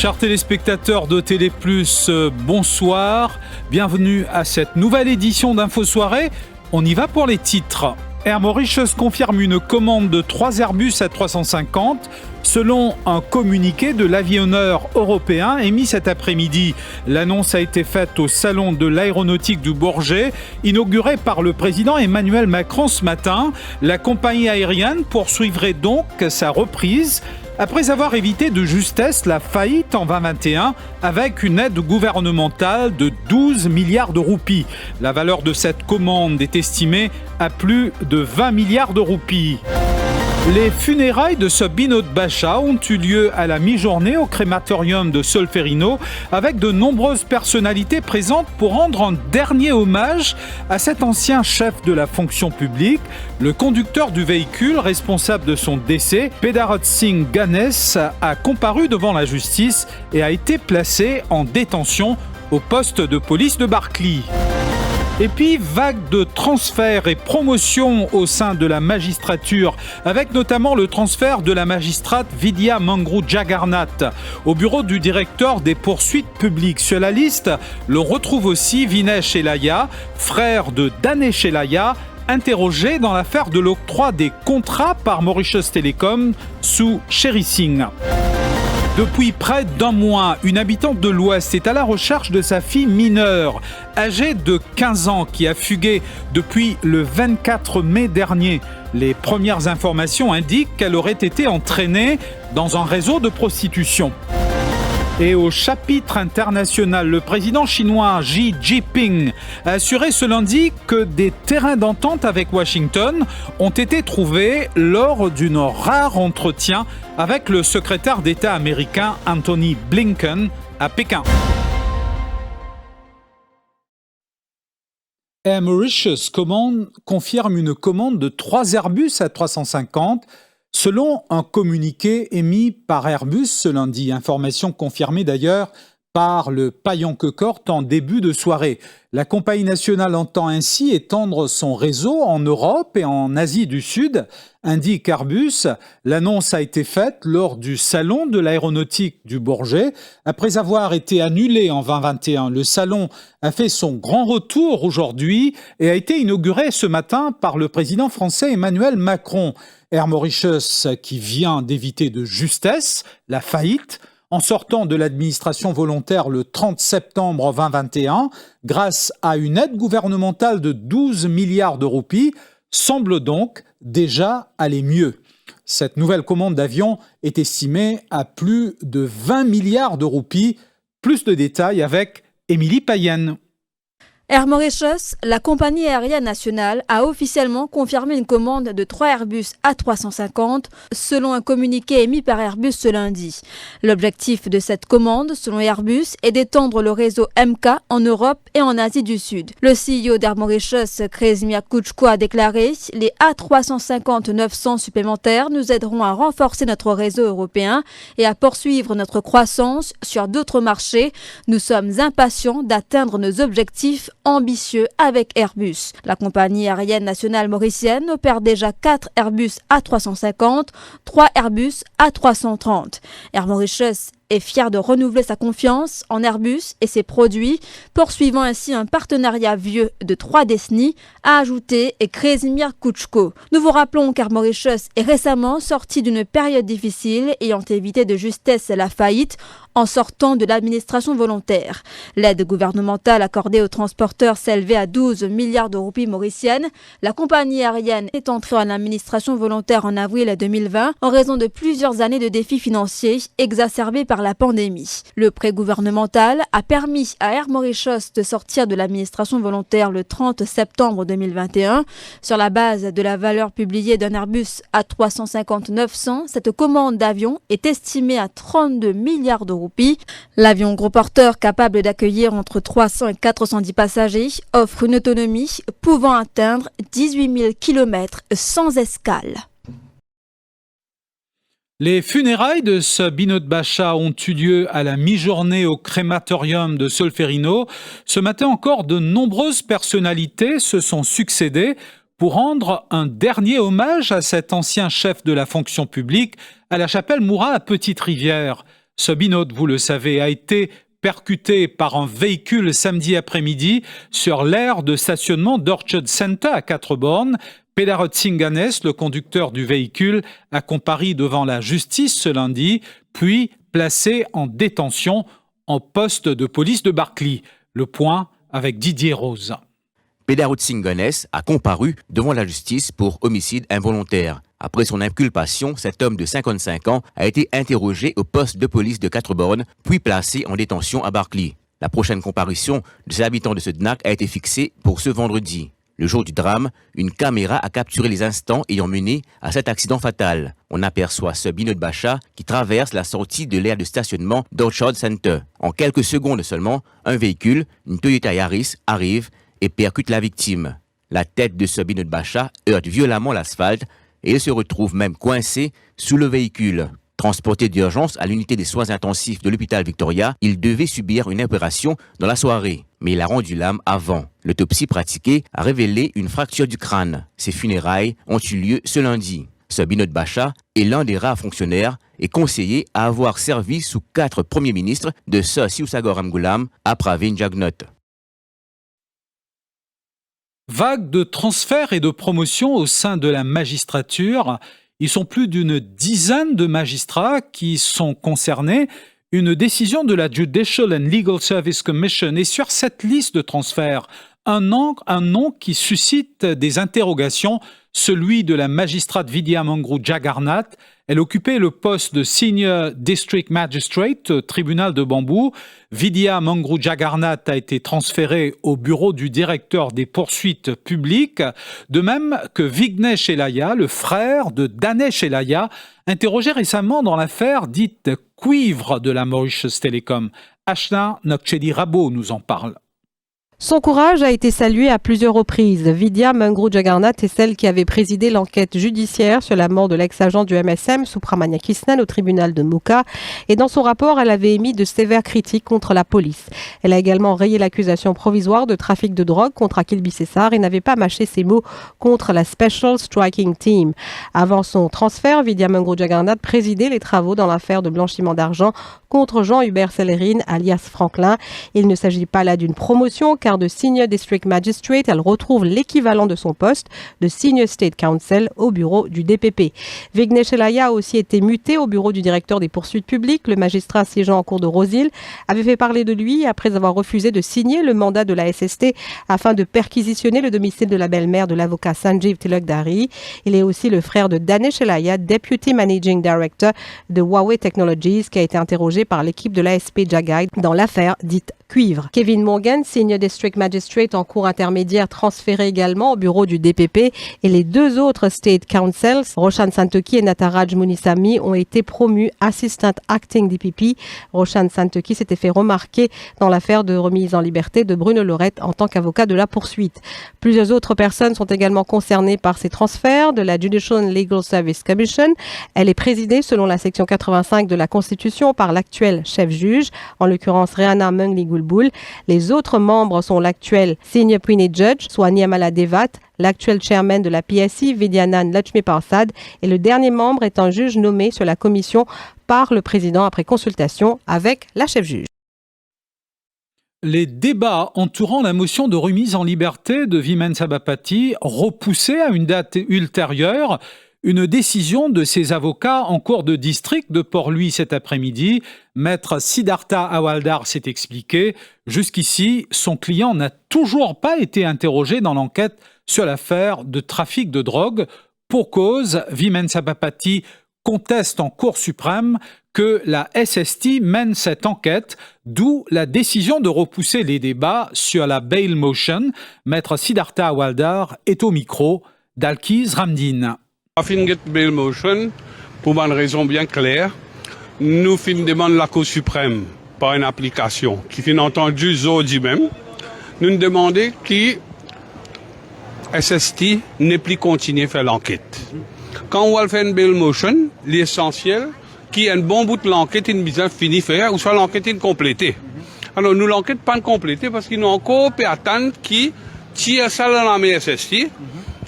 Chers téléspectateurs de Télé Plus, bonsoir. Bienvenue à cette nouvelle édition d'Info Soirée. On y va pour les titres. Air Mauritius confirme une commande de 3 Airbus A350 selon un communiqué de l'avionneur européen émis cet après-midi. L'annonce a été faite au Salon de l'aéronautique du Bourget, inauguré par le président Emmanuel Macron ce matin. La compagnie aérienne poursuivrait donc sa reprise après avoir évité de justesse la faillite en 2021 avec une aide gouvernementale de 12 milliards de roupies. La valeur de cette commande est estimée à plus de 20 milliards de roupies. Les funérailles de ce Binod Bacha ont eu lieu à la mi-journée au crématorium de Solferino avec de nombreuses personnalités présentes pour rendre un dernier hommage à cet ancien chef de la fonction publique. Le conducteur du véhicule responsable de son décès, Pedarat Singh Ganes, a comparu devant la justice et a été placé en détention au poste de police de Barclay. Et puis, vague de transferts et promotions au sein de la magistrature, avec notamment le transfert de la magistrate Vidya Mangroo Jagannath au bureau du directeur des poursuites publiques. Sur la liste, l'on retrouve aussi Vinesh Elaya, frère de Danesh Elaya, interrogé dans l'affaire de l'octroi des contrats par Mauritius Telecom sous Sherry Singh. Depuis près d'un mois, une habitante de l'Ouest est à la recherche de sa fille mineure, âgée de 15 ans, qui a fugué depuis le 24 mai dernier. Les premières informations indiquent qu'elle aurait été entraînée dans un réseau de prostitution. Et au chapitre international, le président chinois Xi Jinping a assuré ce lundi que des terrains d'entente avec Washington ont été trouvés lors d'un rare entretien avec le secrétaire d'État américain Anthony Blinken à Pékin. Air Mauritius confirme une commande de 3 Airbus A350 selon un communiqué émis par Airbus ce lundi, information confirmée d'ailleurs par le Payan-Kekort en début de soirée. La compagnie nationale entend ainsi étendre son réseau en Europe et en Asie du Sud, indique Airbus. L'annonce a été faite lors du Salon de l'aéronautique du Bourget. Après avoir été annulé en 2021, le salon a fait son grand retour aujourd'hui et a été inauguré ce matin par le président français Emmanuel Macron. Air Mauritius qui vient d'éviter de justesse la faillite en sortant de l'administration volontaire le 30 septembre 2021 grâce à une aide gouvernementale de 12 milliards de roupies, semble donc déjà aller mieux. Cette nouvelle commande d'avion est estimée à plus de 20 milliards de roupies. Plus de détails avec Émilie Payen. Air Mauritius, la compagnie aérienne nationale, a officiellement confirmé une commande de 3 Airbus A350 selon un communiqué émis par Airbus ce lundi. L'objectif de cette commande, selon Airbus, est d'étendre le réseau MK en Europe et en Asie du Sud. Le CEO d'Air Mauritius, Krezimir Kouchko, a déclaré « Les A350-900 supplémentaires nous aideront à renforcer notre réseau européen et à poursuivre notre croissance sur d'autres marchés. Nous sommes impatients d'atteindre nos objectifs ambitieux avec Airbus. La compagnie aérienne nationale mauricienne opère déjà 4 Airbus A350, 3 Airbus A330. Air Mauritius est fier de renouveler sa confiance en Airbus et ses produits, poursuivant ainsi un partenariat vieux de 3 décennies, a ajouté Krezimir Kouchko. Nous vous rappelons qu'Air Mauritius est récemment sorti d'une période difficile ayant évité de justesse la faillite en sortant de l'administration volontaire. L'aide gouvernementale accordée aux transporteurs s'élevait à 12 milliards de roupies mauriciennes. La compagnie aérienne est entrée en administration volontaire en avril 2020 en raison de plusieurs années de défis financiers exacerbés par par la pandémie. Le prêt gouvernemental a permis à Air Mauritius de sortir de l'administration volontaire le 30 septembre 2021. Sur la base de la valeur publiée d'un Airbus A350-900, cette commande d'avion est estimée à 32 milliards de roupies. L'avion gros porteur capable d'accueillir entre 300 et 410 passagers offre une autonomie pouvant atteindre 18 000 km sans escale. Les funérailles de Binod Bacha ont eu lieu à la mi-journée au crématorium de Solferino. Ce matin encore, de nombreuses personnalités se sont succédées pour rendre un dernier hommage à cet ancien chef de la fonction publique à la chapelle Moura à Petite-Rivière. Ce Binod, vous le savez, a été percuté par un véhicule samedi après-midi sur l'aire de stationnement d'Orchard Center à 4 bornes. Pedarot Tsinganes, le conducteur du véhicule, a comparu devant la justice ce lundi, puis placé en détention en poste de police de Barclay. Le point avec Didier Rose. Pedarot Tsinganes a comparu devant la justice pour homicide involontaire. Après son inculpation, cet homme de 55 ans a été interrogé au poste de police de 4 bornes, puis placé en détention à Barclay. La prochaine comparution de ces habitants de ce DNAC a été fixée pour ce vendredi. Le jour du drame, une caméra a capturé les instants ayant mené à cet accident fatal. On aperçoit ce Binod Bacha qui traverse la sortie de l'aire de stationnement d'Orchard Center. En quelques secondes seulement, un véhicule, une Toyota Yaris, arrive et percute la victime. La tête de ce Binod Bacha heurte violemment l'asphalte et il se retrouve même coincé sous le véhicule. Transporté d'urgence à l'unité des soins intensifs de l'hôpital Victoria, il devait subir une opération dans la soirée. Mais il a rendu l'âme avant. L'autopsie pratiquée a révélé une fracture du crâne. Ses funérailles ont eu lieu ce lundi. Ce Binod Bacha est l'un des rares fonctionnaires et conseillers à avoir servi sous 4 premiers ministres de Sir Sioussagor Amgoulam à Pravin Jagnot. Vague de transferts et de promotions au sein de la magistrature. Ils sont plus d'une dizaine de magistrats qui sont concernés. Une décision de la Judicial and Legal Service Commission est sur cette liste de transferts. Un nom qui suscite des interrogations, celui de la magistrate Vidya Mangroo Jagannath. Elle occupait le poste de Senior District Magistrate, tribunal de Bambou. Vidya Mangroo Jagannath a été transférée au bureau du directeur des poursuites publiques, de même que Vignesh Elaya, le frère de Danesh Elaya, interrogé récemment dans l'affaire dite cuivre de la Mauritius Telecom. Ashna Nokchedi Rabo nous en parle. Son courage a été salué à plusieurs reprises. Vidya Mangroo Jagannath est celle qui avait présidé l'enquête judiciaire sur la mort de l'ex-agent du MSM, Supramanya Krishnan, au tribunal de Mocha. Et dans son rapport, elle avait émis de sévères critiques contre la police. Elle a également rayé l'accusation provisoire de trafic de drogue contre Akil Bissessar et n'avait pas mâché ses mots contre la Special Striking Team. Avant son transfert, Vidya Mangroo Jagannath présidait les travaux dans l'affaire de blanchiment d'argent contre Jean-Hubert Sellerine, alias Franklin. Il ne s'agit pas là d'une promotion, car de Senior District Magistrate, elle retrouve l'équivalent de son poste de Senior State Counsel au bureau du DPP. Vignesh Elaya a aussi été muté au bureau du directeur des poursuites publiques. Le magistrat siégeant en cour de Rosehill avait fait parler de lui après avoir refusé de signer le mandat de la SST afin de perquisitionner le domicile de la belle-mère de l'avocat Sanjeev Tilakdari. Il est aussi le frère de Danesh Elaya, Deputy Managing Director de Huawei Technologies, qui a été interrogé par l'équipe de l'ASP Jagai dans l'affaire dite cuivre. Kevin Morgan, Senior District Magistrate en cour intermédiaire, transféré également au bureau du DPP, et les 2 autres State Counsels, Roshan Santoki et Nataraj Munisamy, ont été promus Assistant Acting DPP. Roshan Santoki s'était fait remarquer dans l'affaire de remise en liberté de Bruno Lorette en tant qu'avocat de la poursuite. Plusieurs autres personnes sont également concernées par ces transferts de la Judicial and Legal Service Commission. Elle est présidée selon la section 85 de la Constitution par l'actuel chef-juge, en l'occurrence Reana Mungli-Gulbul. Les autres membres sont l'actuel Senior Puisne Judge, soit Niamala Devat, l'actuel chairman de la PSI, Vidyanan Lachmi Parsad, et le dernier membre est un juge nommé sur la commission par le président après consultation avec la chef-juge. Les débats entourant la motion de remise en liberté de Vimen Sabapathy repoussés à une date ultérieure. Une décision de ses avocats en cour de district de Port-Louis cet après-midi. Maître Siddhartha Hawaldar s'est expliqué. Jusqu'ici, son client n'a toujours pas été interrogé dans l'enquête sur l'affaire de trafic de drogue. Pour cause, Vimen Sabapathy conteste en Cour suprême que la SST mène cette enquête, d'où la décision de repousser les débats sur la bail motion. Maître Siddhartha Waldar est au micro d'Alkiz Ramdin. Afin bail motion, pour une raison bien claire, nous demandons la Cour suprême par une application qui fin entendu Zodi même, nous demandons que SST n'est plus continuer à faire l'enquête. Quand on fait une bail motion, l'essentiel, qui est un bon bout de l'enquête, une mise en fini faire, ou soit l'enquête incomplétée. Alors, nous l'enquête pas complétée parce qu'il nous encore peut attendre qui tire ça dans la main SST.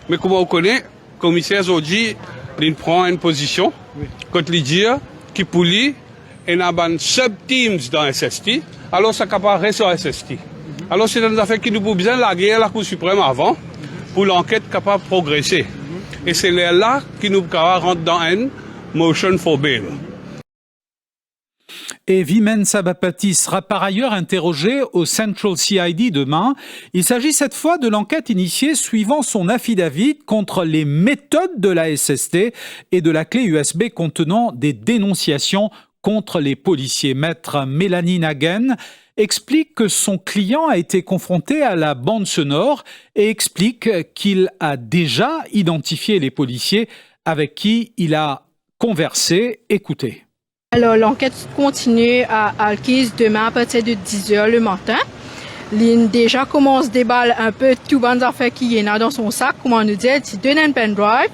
Mais comme on connaît, le commissaire Zodi, il prend une position, quand il dit qu'il pour lui, il y a un sub-teams dans SST, alors ça apparaît sur SST. Alors, c'est une affaire qui nous faut besoin de la guerre à la Cour suprême avant, pour l'enquête capable de progresser. Et c'est là qui nous rentre dans une motion for bail. Et Vimen Sabapati sera par ailleurs interrogé au Central CID demain. Il s'agit cette fois de l'enquête initiée suivant son affidavit contre les méthodes de la SST et de la clé USB contenant des dénonciations contre les policiers. Maître Mélanie Naguen explique que son client a été confronté à la bande sonore et explique qu'il a déjà identifié les policiers avec qui il a conversé. Écoutez. Alors, l'enquête continue à Alkiz demain à partir de 10h le matin. L'IN déjà commence à déballer un peu tout les affaires qu'il y a dans son sac, comment nous dire, il donne un pendrive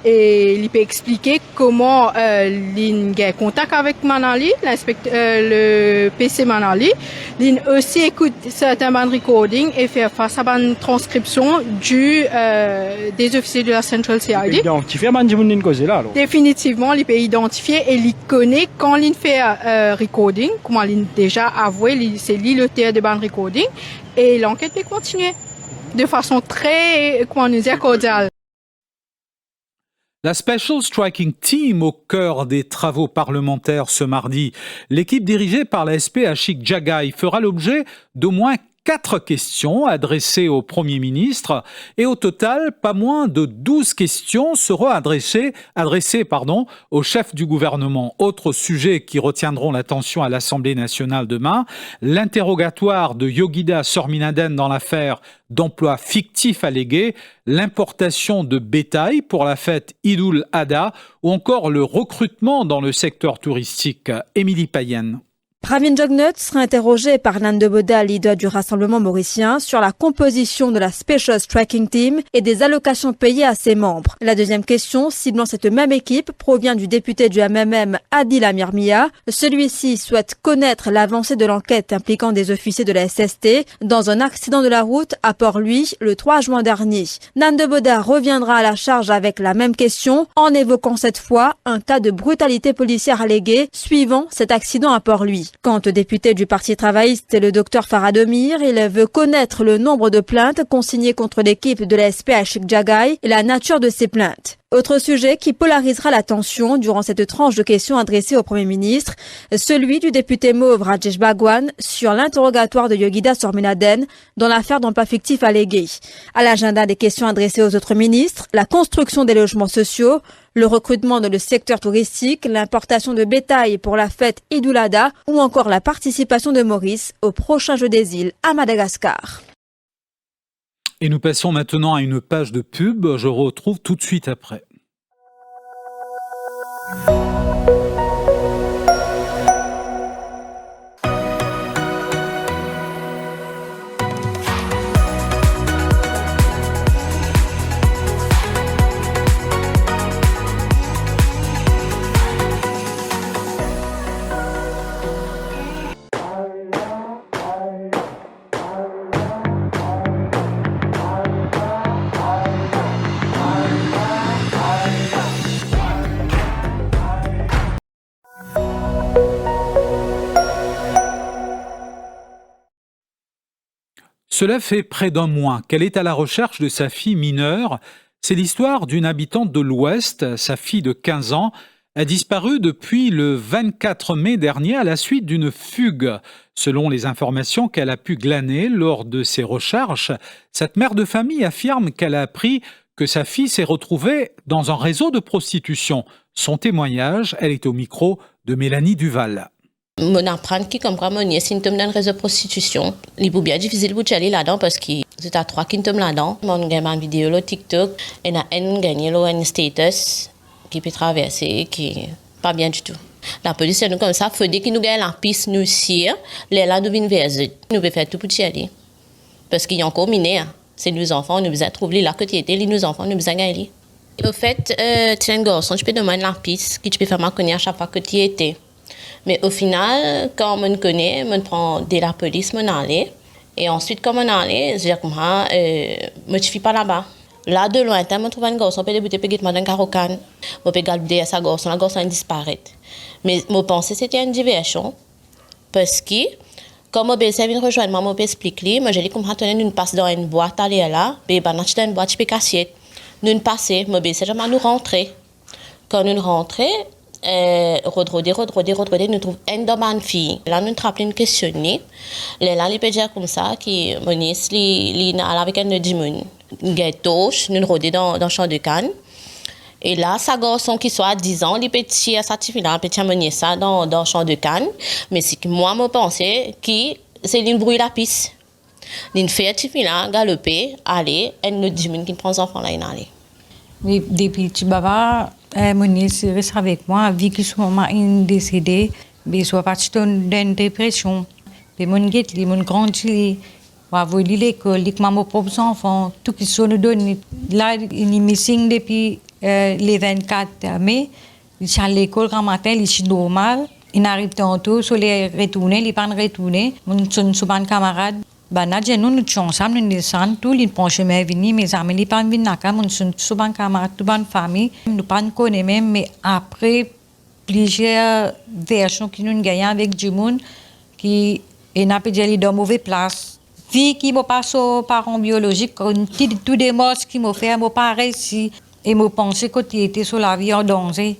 et il peut expliquer comment l'IN a contact avec Manali, le PC Manali. L'IN aussi écoute certains bandes recording et fait face à une transcription des officiers de la Central CID. Définitivement, il peut identifier et il connaît quand l'IN fait recording, comment l'IN déjà avoué, c'est lui l'auteur de bandes recording. Et l'enquête peut continuer de façon très, comment nous dire, cordiale. La Special Striking Team au cœur des travaux parlementaires ce mardi. L'équipe dirigée par la SP Ashik Jagai fera l'objet d'au moins 4 questions adressées au Premier ministre et au total, pas moins de 12 questions seront adressées au chef du gouvernement. Autre sujet qui retiendront l'attention à l'Assemblée nationale demain, l'interrogatoire de Yogida Sorminaden dans l'affaire d'emploi fictif allégué, l'importation de bétail pour la fête Idoul Adha ou encore le recrutement dans le secteur touristique. Émilie Payen. Pravin Jugnut sera interrogé par Nando Boda, leader du Rassemblement mauricien, sur la composition de la Special Striking Team et des allocations payées à ses membres. La deuxième question, ciblant cette même équipe, provient du député du MMM Adil Amir Mia. Celui-ci souhaite connaître l'avancée de l'enquête impliquant des officiers de la SST dans un accident de la route à Port-Louis le 3 juin dernier. Nando Boda reviendra à la charge avec la même question en évoquant cette fois un cas de brutalité policière alléguée suivant cet accident à Port-Louis. Quant au député du Parti travailliste, le docteur Farhad Omir, il veut connaître le nombre de plaintes consignées contre l'équipe de la SP Ashik Jagai et la nature de ces plaintes. Autre sujet qui polarisera l'attention durant cette tranche de questions adressée au Premier ministre, celui du député mauve Rajesh Bhagwan sur l'interrogatoire de Yogida Sorminaden dans l'affaire d'emploi fictif allégué. À l'agenda des questions adressées aux autres ministres, la construction des logements sociaux, le recrutement dans le secteur touristique, l'importation de bétail pour la fête Idoul Adha ou encore la participation de Maurice au prochain Jeu des îles à Madagascar. Et nous passons maintenant à une page de pub. Je retrouve tout de suite après. Cela fait près d'un mois qu'elle est à la recherche de sa fille mineure. C'est l'histoire d'une habitante de l'Ouest. Sa fille de 15 ans a disparu depuis le 24 mai dernier à la suite d'une fugue. Selon les informations qu'elle a pu glaner lors de ses recherches, cette mère de famille affirme qu'elle a appris que sa fille s'est retrouvée dans un réseau de prostitution. Son témoignage, elle est au micro de Mélanie Duval. On apprend que comme quoi mon nièce symptôme d'un réseau de prostitution. Il est bien difficile pour aller là-dedans parce que c'est à 3 symptômes là-dedans. Mon gagne une vidéo sur TikTok et a gagné un status qui peut traverser qui est pas bien du tout. La police nous comme ça, faut dire que nous gagne la piste nous si les là nous viennent vers eux. Nous pouvons faire tout pour y aller parce qu'il y a encore mineur. C'est nos enfants, nous besoin trouver là que tu étais, nos enfants nous besoin gagner. Au fait, tu es un garçon, tu peux demander la piste que tu peux faire ma connaître à chaque fois que tu étais. Mais au final, quand on me connaît, on prend de la police, on allait. Et ensuite, quand on allait, je dis comme ça, je ne suis pas là-bas. Là, de loin, on trouve un garçon, on peut débuter peut-être dans un carocan. On peut garder à sa garçon, la garçon disparaît. Mais je pensais que c'était une diversion. Parce que, quand mon belle-sœur vient rejoindre moi, mon père explique lui, moi, je dis comme ça, nous passons dans une boîte, aller là, et ben, dans une boîte, je peux casser. Nous passons, mon belle-sœur, nous rentrer. Quand nous rentrons, rodroder, nous trouvons une bonne fille. Là, nous trappons une question. Là, il peut dire comme ça que mon nièce, il est avec un dimoun. Gâteau, nous rodons dans le champ de canne. Et là, sa garçon qui soit à 10 ans, il peut tirer sa petite fille, il peut tirer mon nièce dans le champ de canne. Mais c'est que moi, je pensais que c'est une brouille la piste. Il fait la petite fille galoper, aller, et nous dimoun qui prend les enfants là, il aller. Depuis que baba, mon nièce reste avec moi, vu que son maman est décédée, mais soit parti d'une dépression. Mais mon guette, mon grandi, va voler l'école, avec mes propres enfants, tout qui sont nous donne. Là, il est missing depuis les 24 mai. Il est à l'école grand matin, il est normal. Il arrive tantôt, il est retourné, il n'est pas retourné. Mon son camarade. Nadja, nous sommes ensemble, nous descendons, tous les ponts chemin venus, mes amis, les pas venus dans la nous sommes souvent camarades, toute bonne famille. Nous ne connaissons même, mais après plusieurs versions qui nous gagnent avec du monde, qui n'a pas dit dans mauvaise place. Vie qui m'a passé aux parents biologiques, tout des morts qui m'ont fait, m'a pas réussi, et m'a pensé que tu étais sur la vie en danger.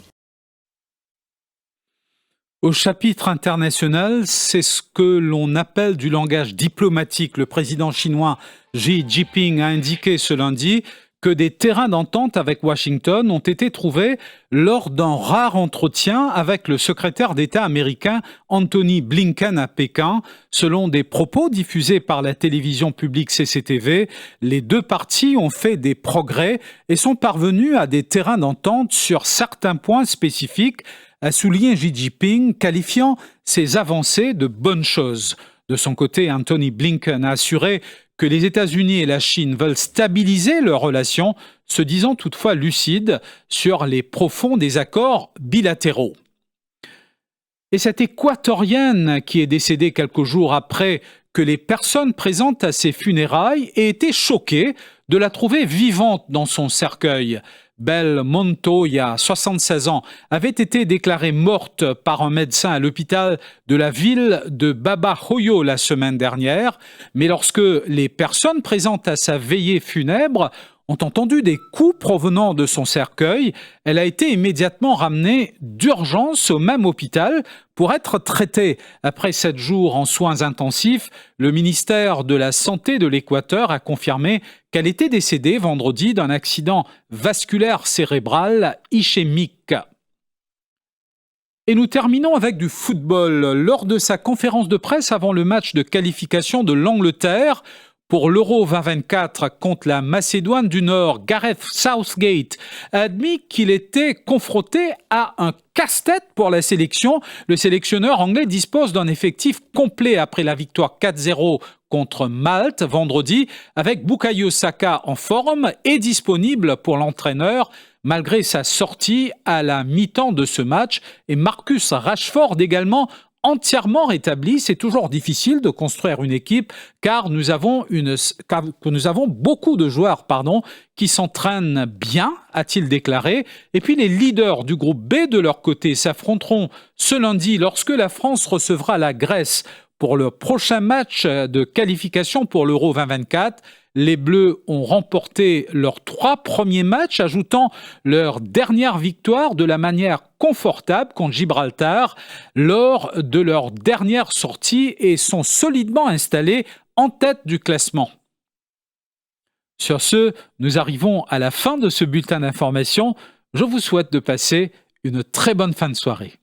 Au chapitre international, c'est ce que l'on appelle du langage diplomatique. Le président chinois Xi Jinping a indiqué ce lundi que des terrains d'entente avec Washington ont été trouvés lors d'un rare entretien avec le secrétaire d'État américain Anthony Blinken à Pékin. Selon des propos diffusés par la télévision publique CCTV, les deux parties ont fait des progrès et sont parvenus à des terrains d'entente sur certains points spécifiques, a souligné Xi Jinping, qualifiant ces avancées de bonnes choses. De son côté, Anthony Blinken a assuré que les États-Unis et la Chine veulent stabiliser leurs relations, se disant toutefois lucides sur les profonds désaccords bilatéraux. Et cette équatorienne qui est décédée quelques jours après que les personnes présentes à ses funérailles aient été choquées de la trouver vivante dans son cercueil. Belle Montoya, 76 ans, avait été déclarée morte par un médecin à l'hôpital de la ville de Babahoyo la semaine dernière. Mais lorsque les personnes présentes à sa veillée funèbre ont entendu des coups provenant de son cercueil, elle a été immédiatement ramenée d'urgence au même hôpital pour être traitée. Après 7 jours en soins intensifs, le ministère de la Santé de l'Équateur a confirmé qu'elle était décédée vendredi d'un accident vasculaire cérébral ischémique. Et nous terminons avec du football. Lors de sa conférence de presse avant le match de qualification de l'Angleterre, pour l'Euro 2024 contre la Macédoine du Nord, Gareth Southgate a admis qu'il était confronté à un casse-tête pour la sélection. Le sélectionneur anglais dispose d'un effectif complet après la victoire 4-0 contre Malte vendredi, avec Bukayo Saka en forme et disponible pour l'entraîneur malgré sa sortie à la mi-temps de ce match, et Marcus Rashford également entièrement rétabli. C'est toujours difficile de construire une équipe car nous avons beaucoup de joueurs qui s'entraînent bien, a-t-il déclaré. Et puis les leaders du groupe B de leur côté s'affronteront ce lundi lorsque la France recevra la Grèce pour le prochain match de qualification pour l'Euro 2024. Les Bleus ont remporté leurs 3 premiers matchs, ajoutant leur dernière victoire de la manière confortable contre Gibraltar lors de leur dernière sortie et sont solidement installés en tête du classement. Sur ce, nous arrivons à la fin de ce bulletin d'information. Je vous souhaite de passer une très bonne fin de soirée.